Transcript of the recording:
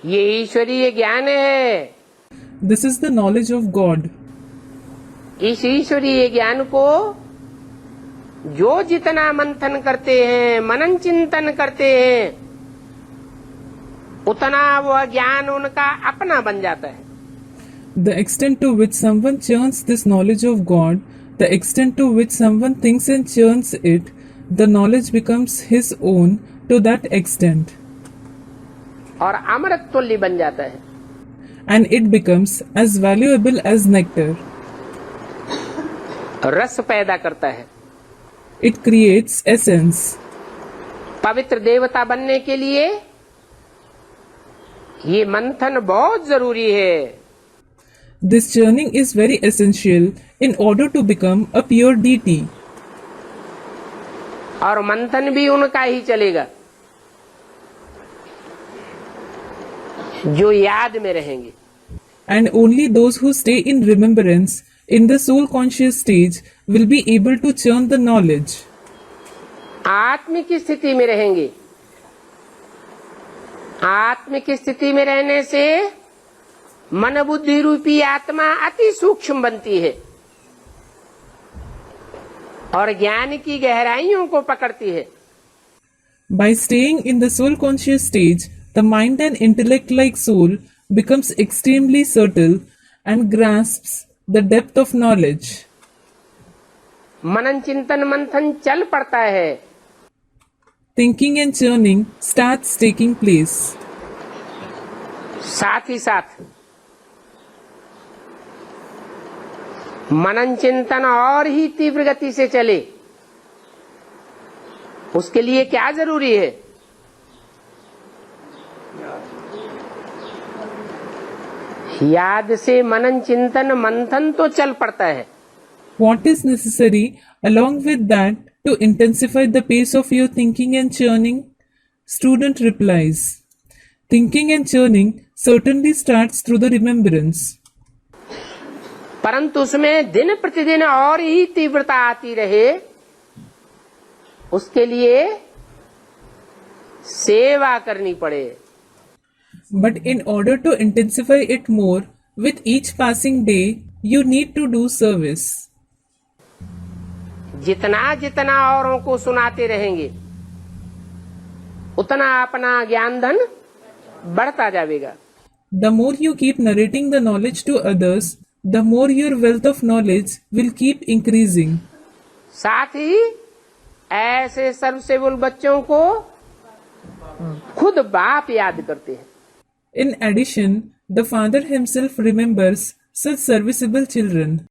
ये ईश्वरीय ज्ञान है। This is the knowledge of God. इस ईश्वरीय ज्ञान को जो जितना मंथन करते हैं, मनन चिंतन करते हैं, उतना वह ज्ञान उनका अपना बन जाता है। The extent to which someone churns this knowledge of God, the extent to which someone thinks and churns it, the knowledge becomes his own to that extent. और अमृत तुल्य बन जाता है। And it becomes as valuable as nectar. रस पैदा करता है। It creates essence. पवित्र देवता बनने के लिए ये मंथन बहुत जरूरी है। This churning is very essential in order to become a pure deity. और मंथन भी उनका ही चलेगा जो याद में रहेंगे। And only those who stay in remembrance in the soul conscious stage will be able to churn the knowledge. आत्मिक स्थिति में रहेंगे। आत्मिक स्थिति में रहने से मन बुद्धि रूपी आत्मा अति सूक्ष्म बनती है और ज्ञान की गहराइयों को पकड़ती है। By staying in the soul conscious stage, the mind and intellect like soul becomes extremely subtle and grasps the depth of knowledge. मनन चिंतन मंथन चल पड़ता है। Thinking and churning starts taking place. साथ ही साथ मनन चिंतन और ही तीव्र गति से चले, उसके लिए क्या जरूरी है? याद से मनन चिंतन मंथन तो चल पड़ता है। What is necessary along with that to intensify the pace of your thinking and churning? Student replies, thinking and churning certainly starts through the remembrance. परंतु उसमें दिन प्रतिदिन और ही तीव्रता आती रहे, उसके लिए सेवा करनी पड़े। But in order to intensify it more, with each passing day, you need to do service. जितना जितना औरों को सुनाते रहेंगे, उतना अपना ज्ञान धन बढ़ता जाएगा। The more you keep narrating the knowledge to others, the more your wealth of knowledge will keep increasing. साथ ही ऐसे सर्वसेवुल बच्चों को खुद बाप याद करते हैं। In addition, the father himself remembers such serviceable children.